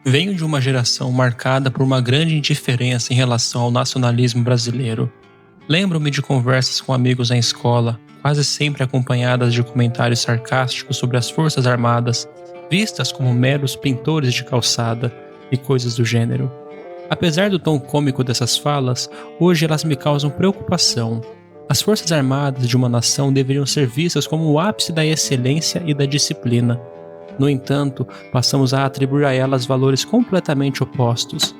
Venho de uma geração marcada por uma grande indiferença em relação ao nacionalismo brasileiro. Lembro-me de conversas com amigos na escola, quase sempre acompanhadas de comentários sarcásticos sobre as Forças Armadas, vistas como meros pintores de calçada e coisas do gênero. Apesar do tom cômico dessas falas, hoje elas me causam preocupação. As Forças Armadas de uma nação deveriam ser vistas como o ápice da excelência e da disciplina. No entanto, passamos a atribuir a elas valores completamente opostos.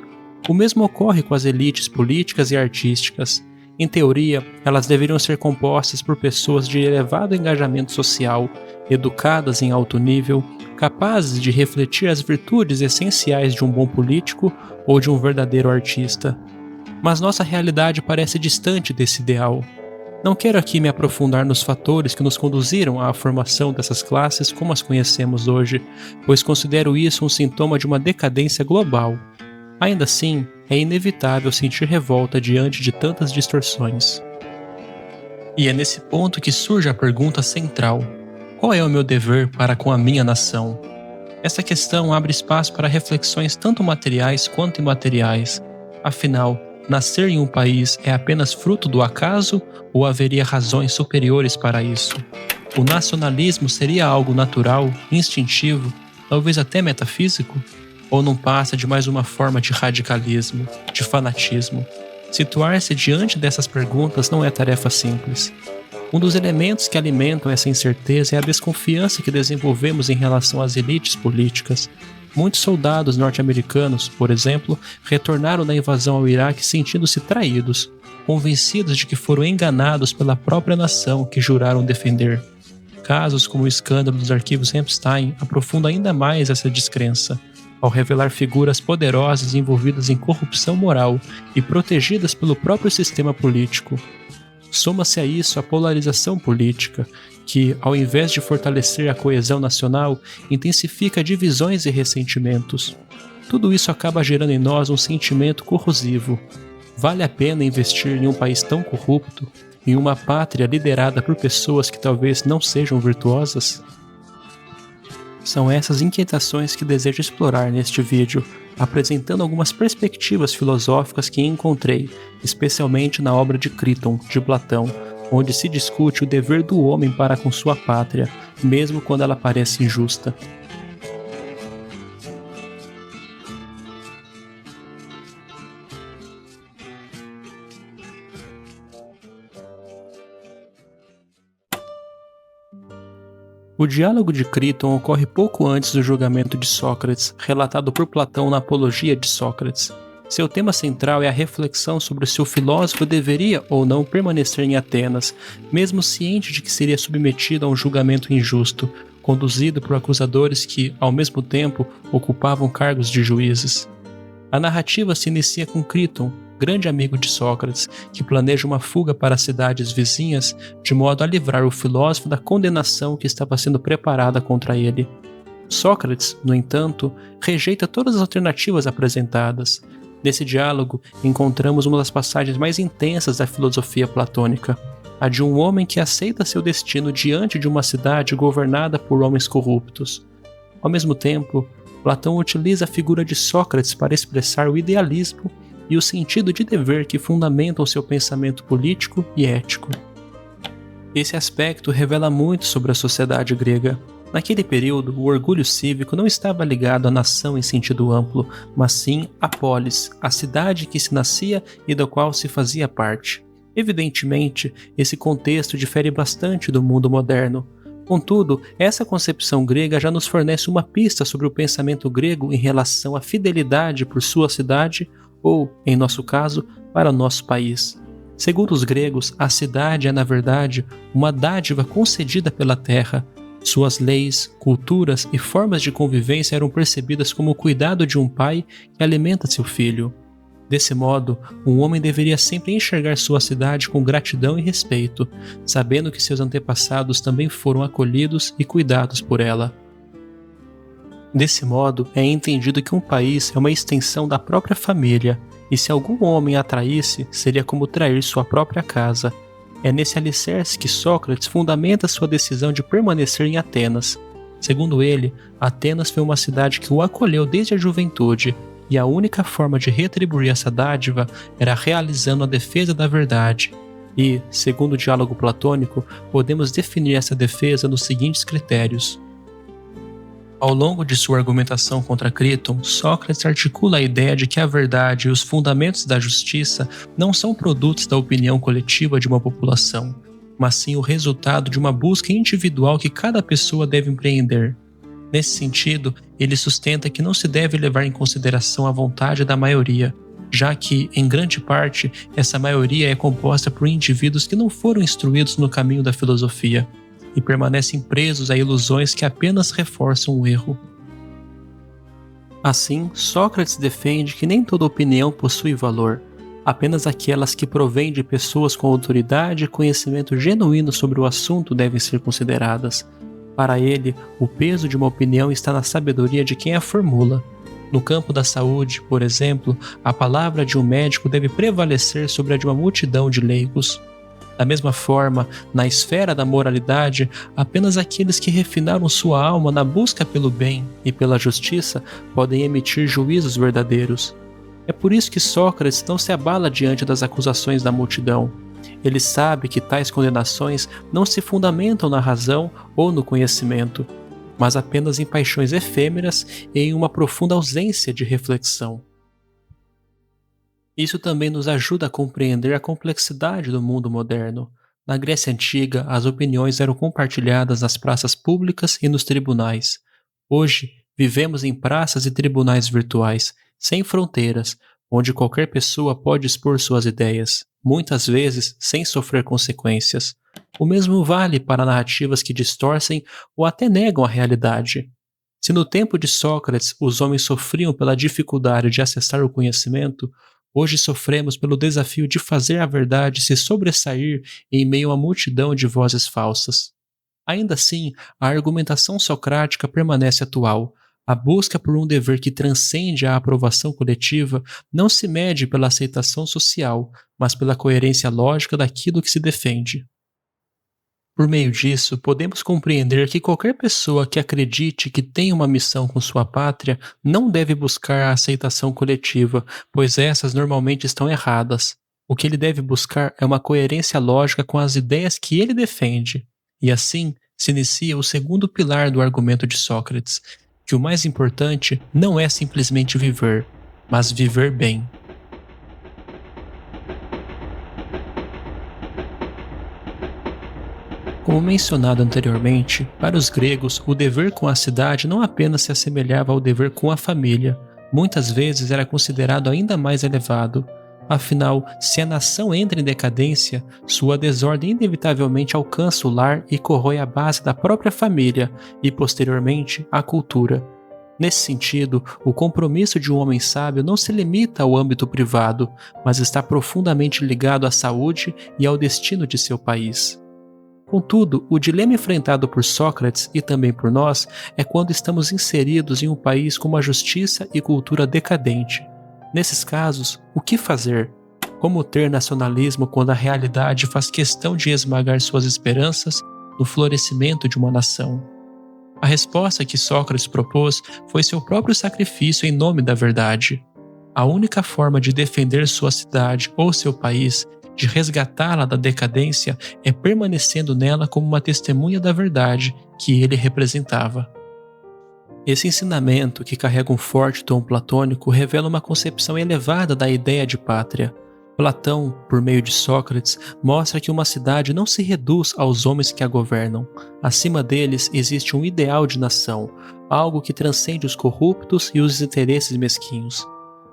O mesmo ocorre com as elites políticas e artísticas. Em teoria, elas deveriam ser compostas por pessoas de elevado engajamento social, educadas em alto nível, capazes de refletir as virtudes essenciais de um bom político ou de um verdadeiro artista. Mas nossa realidade parece distante desse ideal. Não quero aqui me aprofundar nos fatores que nos conduziram à formação dessas classes como as conhecemos hoje, pois considero isso um sintoma de uma decadência global. Ainda assim, é inevitável sentir revolta diante de tantas distorções. E é nesse ponto que surge a pergunta central: qual é o meu dever para com a minha nação? Essa questão abre espaço para reflexões tanto materiais quanto imateriais. Afinal, nascer em um país é apenas fruto do acaso ou haveria razões superiores para isso? O nacionalismo seria algo natural, instintivo, talvez até metafísico? Ou não passa de mais uma forma de radicalismo, de fanatismo? Situar-se diante dessas perguntas não é tarefa simples. Um dos elementos que alimentam essa incerteza é a desconfiança que desenvolvemos em relação às elites políticas. Muitos soldados norte-americanos, por exemplo, retornaram da invasão ao Iraque sentindo-se traídos, convencidos de que foram enganados pela própria nação que juraram defender. Casos como o escândalo dos arquivos Epstein aprofundam ainda mais essa descrença, ao revelar figuras poderosas envolvidas em corrupção moral e protegidas pelo próprio sistema político. Soma-se a isso a polarização política, que, ao invés de fortalecer a coesão nacional, intensifica divisões e ressentimentos. Tudo isso acaba gerando em nós um sentimento corrosivo. Vale a pena investir em um país tão corrupto, em uma pátria liderada por pessoas que talvez não sejam virtuosas? São essas inquietações que desejo explorar neste vídeo, apresentando algumas perspectivas filosóficas que encontrei, especialmente na obra de Críton, de Platão, onde se discute o dever do homem para com sua pátria, mesmo quando ela parece injusta. O diálogo de Críton ocorre pouco antes do julgamento de Sócrates, relatado por Platão na Apologia de Sócrates. Seu tema central é a reflexão sobre se o filósofo deveria ou não permanecer em Atenas, mesmo ciente de que seria submetido a um julgamento injusto, conduzido por acusadores que, ao mesmo tempo, ocupavam cargos de juízes. A narrativa se inicia com Críton, grande amigo de Sócrates, que planeja uma fuga para as cidades vizinhas de modo a livrar o filósofo da condenação que estava sendo preparada contra ele. Sócrates, no entanto, rejeita todas as alternativas apresentadas. Nesse diálogo, encontramos uma das passagens mais intensas da filosofia platônica, a de um homem que aceita seu destino diante de uma cidade governada por homens corruptos. Ao mesmo tempo, Platão utiliza a figura de Sócrates para expressar o idealismo e o sentido de dever que fundamentam seu pensamento político e ético. Esse aspecto revela muito sobre a sociedade grega. Naquele período, o orgulho cívico não estava ligado à nação em sentido amplo, mas sim à polis, a cidade que se nascia e da qual se fazia parte. Evidentemente, esse contexto difere bastante do mundo moderno. Contudo, essa concepção grega já nos fornece uma pista sobre o pensamento grego em relação à fidelidade por sua cidade ou, em nosso caso, para nosso país. Segundo os gregos, a cidade é, na verdade, uma dádiva concedida pela terra. Suas leis, culturas e formas de convivência eram percebidas como o cuidado de um pai que alimenta seu filho. Desse modo, um homem deveria sempre enxergar sua cidade com gratidão e respeito, sabendo que seus antepassados também foram acolhidos e cuidados por ela. Desse modo, é entendido que um país é uma extensão da própria família, e se algum homem a traísse, seria como trair sua própria casa. É nesse alicerce que Sócrates fundamenta sua decisão de permanecer em Atenas. Segundo ele, Atenas foi uma cidade que o acolheu desde a juventude, e a única forma de retribuir essa dádiva era realizando a defesa da verdade. E, segundo o diálogo platônico, podemos definir essa defesa nos seguintes critérios. Ao longo de sua argumentação contra Críton, Sócrates articula a ideia de que a verdade e os fundamentos da justiça não são produtos da opinião coletiva de uma população, mas sim o resultado de uma busca individual que cada pessoa deve empreender. Nesse sentido, ele sustenta que não se deve levar em consideração a vontade da maioria, já que, em grande parte, essa maioria é composta por indivíduos que não foram instruídos no caminho da filosofia e permanecem presos a ilusões que apenas reforçam o erro. Assim, Sócrates defende que nem toda opinião possui valor, apenas aquelas que provêm de pessoas com autoridade e conhecimento genuíno sobre o assunto devem ser consideradas. Para ele, o peso de uma opinião está na sabedoria de quem a formula. No campo da saúde, por exemplo, a palavra de um médico deve prevalecer sobre a de uma multidão de leigos. Da mesma forma, na esfera da moralidade, apenas aqueles que refinaram sua alma na busca pelo bem e pela justiça podem emitir juízos verdadeiros. É por isso que Sócrates não se abala diante das acusações da multidão. Ele sabe que tais condenações não se fundamentam na razão ou no conhecimento, mas apenas em paixões efêmeras e em uma profunda ausência de reflexão. Isso também nos ajuda a compreender a complexidade do mundo moderno. Na Grécia Antiga, as opiniões eram compartilhadas nas praças públicas e nos tribunais. Hoje, vivemos em praças e tribunais virtuais, sem fronteiras, onde qualquer pessoa pode expor suas ideias, muitas vezes sem sofrer consequências. O mesmo vale para narrativas que distorcem ou até negam a realidade. Se no tempo de Sócrates os homens sofriam pela dificuldade de acessar o conhecimento, hoje sofremos pelo desafio de fazer a verdade se sobressair em meio a uma multidão de vozes falsas. Ainda assim, a argumentação socrática permanece atual. A busca por um dever que transcende a aprovação coletiva não se mede pela aceitação social, mas pela coerência lógica daquilo que se defende. Por meio disso, podemos compreender que qualquer pessoa que acredite que tem uma missão com sua pátria não deve buscar a aceitação coletiva, pois essas normalmente estão erradas. O que ele deve buscar é uma coerência lógica com as ideias que ele defende. E assim, se inicia o segundo pilar do argumento de Sócrates, que o mais importante não é simplesmente viver, mas viver bem. Como mencionado anteriormente, para os gregos, o dever com a cidade não apenas se assemelhava ao dever com a família, muitas vezes era considerado ainda mais elevado. Afinal, se a nação entra em decadência, sua desordem inevitavelmente alcança o lar e corrói a base da própria família e, posteriormente, a cultura. Nesse sentido, o compromisso de um homem sábio não se limita ao âmbito privado, mas está profundamente ligado à saúde e ao destino de seu país. Contudo, o dilema enfrentado por Sócrates e também por nós é quando estamos inseridos em um país com uma justiça e cultura decadente. Nesses casos, o que fazer? Como ter nacionalismo quando a realidade faz questão de esmagar suas esperanças no florescimento de uma nação? A resposta que Sócrates propôs foi seu próprio sacrifício em nome da verdade. A única forma de defender sua cidade ou seu país, de resgatá-la da decadência, é permanecendo nela como uma testemunha da verdade que ele representava. Esse ensinamento, que carrega um forte tom platônico, revela uma concepção elevada da ideia de pátria. Platão, por meio de Sócrates, mostra que uma cidade não se reduz aos homens que a governam. Acima deles existe um ideal de nação, algo que transcende os corruptos e os interesses mesquinhos.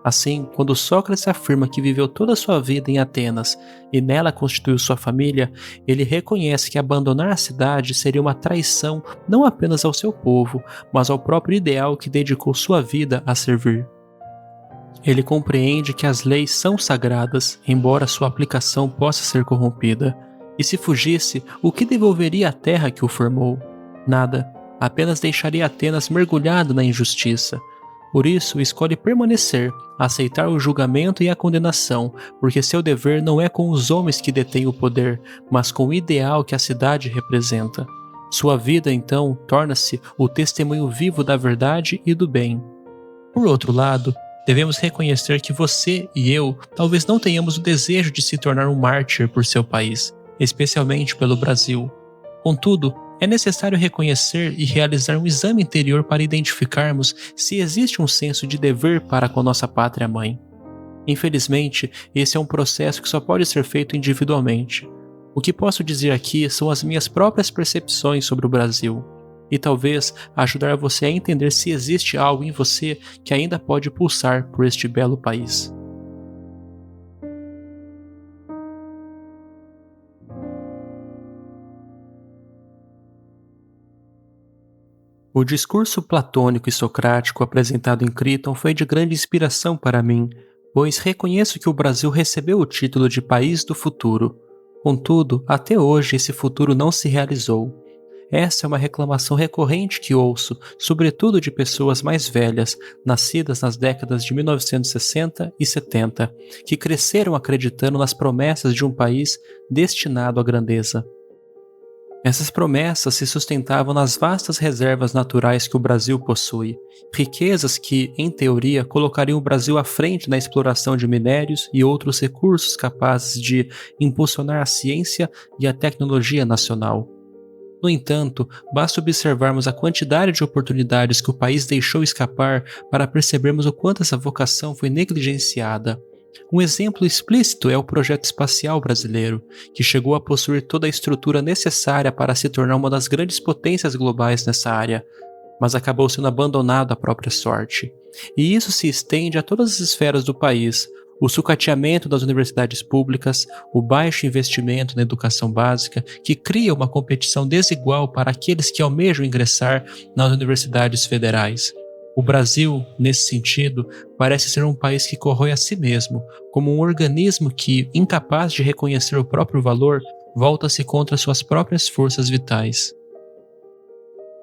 Assim, quando Sócrates afirma que viveu toda a sua vida em Atenas e nela constituiu sua família, ele reconhece que abandonar a cidade seria uma traição não apenas ao seu povo, mas ao próprio ideal que dedicou sua vida a servir. Ele compreende que as leis são sagradas, embora sua aplicação possa ser corrompida. E se fugisse, o que devolveria à terra que o formou? Nada, apenas deixaria Atenas mergulhado na injustiça. Por isso, escolhe permanecer, aceitar o julgamento e a condenação, porque seu dever não é com os homens que detêm o poder, mas com o ideal que a cidade representa. Sua vida, então, torna-se o testemunho vivo da verdade e do bem. Por outro lado, devemos reconhecer que você e eu talvez não tenhamos o desejo de se tornar um mártir por seu país, especialmente pelo Brasil. Contudo, é necessário reconhecer e realizar um exame interior para identificarmos se existe um senso de dever para com nossa pátria-mãe. Infelizmente, esse é um processo que só pode ser feito individualmente. O que posso dizer aqui são as minhas próprias percepções sobre o Brasil, e talvez ajudar você a entender se existe algo em você que ainda pode pulsar por este belo país. O discurso platônico e socrático apresentado em Criton foi de grande inspiração para mim, pois reconheço que o Brasil recebeu o título de País do Futuro. Contudo, até hoje esse futuro não se realizou. Essa é uma reclamação recorrente que ouço, sobretudo de pessoas mais velhas, nascidas nas décadas de 1960 e 70, que cresceram acreditando nas promessas de um país destinado à grandeza. Essas promessas se sustentavam nas vastas reservas naturais que o Brasil possui, riquezas que, em teoria, colocariam o Brasil à frente na exploração de minérios e outros recursos capazes de impulsionar a ciência e a tecnologia nacional. No entanto, basta observarmos a quantidade de oportunidades que o país deixou escapar para percebermos o quanto essa vocação foi negligenciada. Um exemplo explícito é o projeto espacial brasileiro, que chegou a possuir toda a estrutura necessária para se tornar uma das grandes potências globais nessa área, mas acabou sendo abandonado à própria sorte. E isso se estende a todas as esferas do país: o sucateamento das universidades públicas, o baixo investimento na educação básica, que cria uma competição desigual para aqueles que almejam ingressar nas universidades federais. O Brasil, nesse sentido, parece ser um país que corrói a si mesmo, como um organismo que, incapaz de reconhecer o próprio valor, volta-se contra suas próprias forças vitais.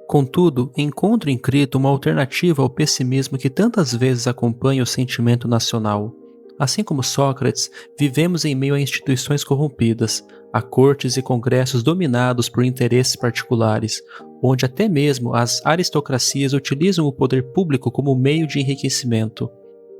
Contudo, encontro em Cristo uma alternativa ao pessimismo que tantas vezes acompanha o sentimento nacional. Assim como Sócrates, vivemos em meio a instituições corrompidas, a cortes e congressos dominados por interesses particulares, onde até mesmo as aristocracias utilizam o poder público como meio de enriquecimento.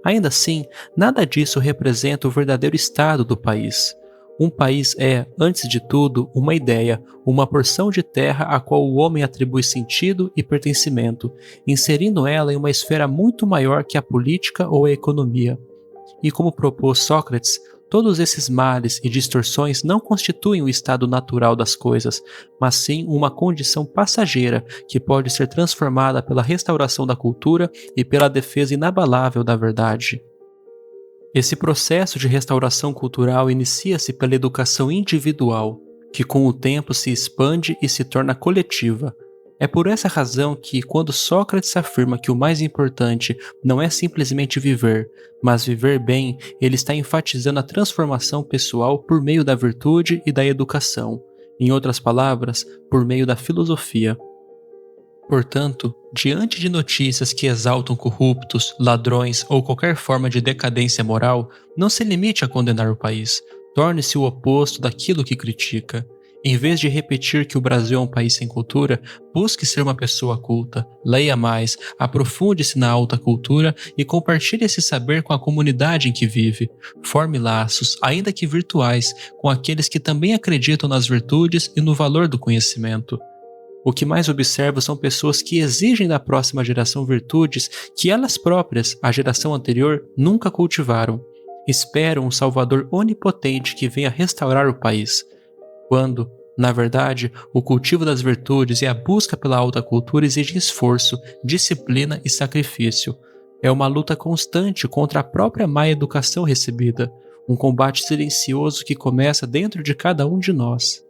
Ainda assim, nada disso representa o verdadeiro estado do país. Um país é, antes de tudo, uma ideia, uma porção de terra a qual o homem atribui sentido e pertencimento, inserindo ela em uma esfera muito maior que a política ou a economia. E como propôs Sócrates, todos esses males e distorções não constituem o estado natural das coisas, mas sim uma condição passageira que pode ser transformada pela restauração da cultura e pela defesa inabalável da verdade. Esse processo de restauração cultural inicia-se pela educação individual, que com o tempo se expande e se torna coletiva. É por essa razão que, quando Sócrates afirma que o mais importante não é simplesmente viver, mas viver bem, ele está enfatizando a transformação pessoal por meio da virtude e da educação, em outras palavras, por meio da filosofia. Portanto, diante de notícias que exaltam corruptos, ladrões ou qualquer forma de decadência moral, não se limite a condenar o país, torne-se o oposto daquilo que critica. Em vez de repetir que o Brasil é um país sem cultura, busque ser uma pessoa culta, leia mais, aprofunde-se na alta cultura e compartilhe esse saber com a comunidade em que vive. Forme laços, ainda que virtuais, com aqueles que também acreditam nas virtudes e no valor do conhecimento. O que mais observo são pessoas que exigem da próxima geração virtudes que elas próprias, a geração anterior, nunca cultivaram. Esperam um Salvador onipotente que venha restaurar o país, quando, na verdade, o cultivo das virtudes e a busca pela alta cultura exigem esforço, disciplina e sacrifício. É uma luta constante contra a própria má educação recebida, um combate silencioso que começa dentro de cada um de nós.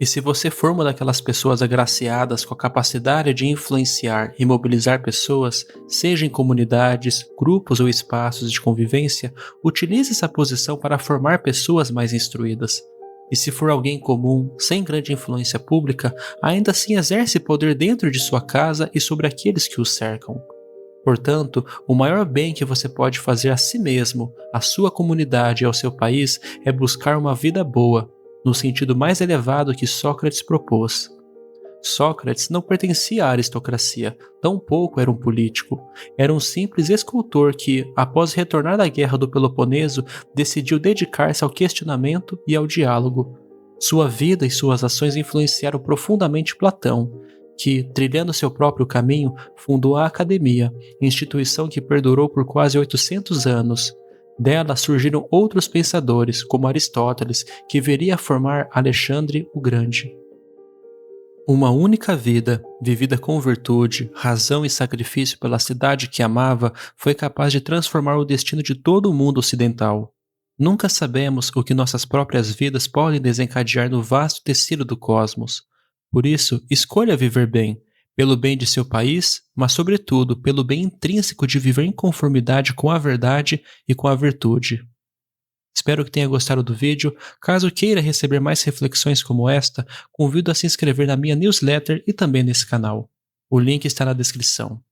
E se você for uma daquelas pessoas agraciadas com a capacidade de influenciar e mobilizar pessoas, seja em comunidades, grupos ou espaços de convivência, utilize essa posição para formar pessoas mais instruídas. E se for alguém comum, sem grande influência pública, ainda assim exerce poder dentro de sua casa e sobre aqueles que o cercam. Portanto, o maior bem que você pode fazer a si mesmo, à sua comunidade e ao seu país é buscar uma vida boa, no sentido mais elevado que Sócrates propôs. Sócrates não pertencia à aristocracia, tampouco era um político. Era um simples escultor que, após retornar da guerra do Peloponeso, decidiu dedicar-se ao questionamento e ao diálogo. Sua vida e suas ações influenciaram profundamente Platão, que, trilhando seu próprio caminho, fundou a Academia, instituição que perdurou por quase 800 anos. Dela surgiram outros pensadores, como Aristóteles, que viria a formar Alexandre o Grande. Uma única vida, vivida com virtude, razão e sacrifício pela cidade que amava, foi capaz de transformar o destino de todo o mundo ocidental. Nunca sabemos o que nossas próprias vidas podem desencadear no vasto tecido do cosmos. Por isso, escolha viver bem, pelo bem de seu país, mas, sobretudo, pelo bem intrínseco de viver em conformidade com a verdade e com a virtude. Espero que tenha gostado do vídeo. Caso queira receber mais reflexões como esta, convido a se inscrever na minha newsletter e também nesse canal. O link está na descrição.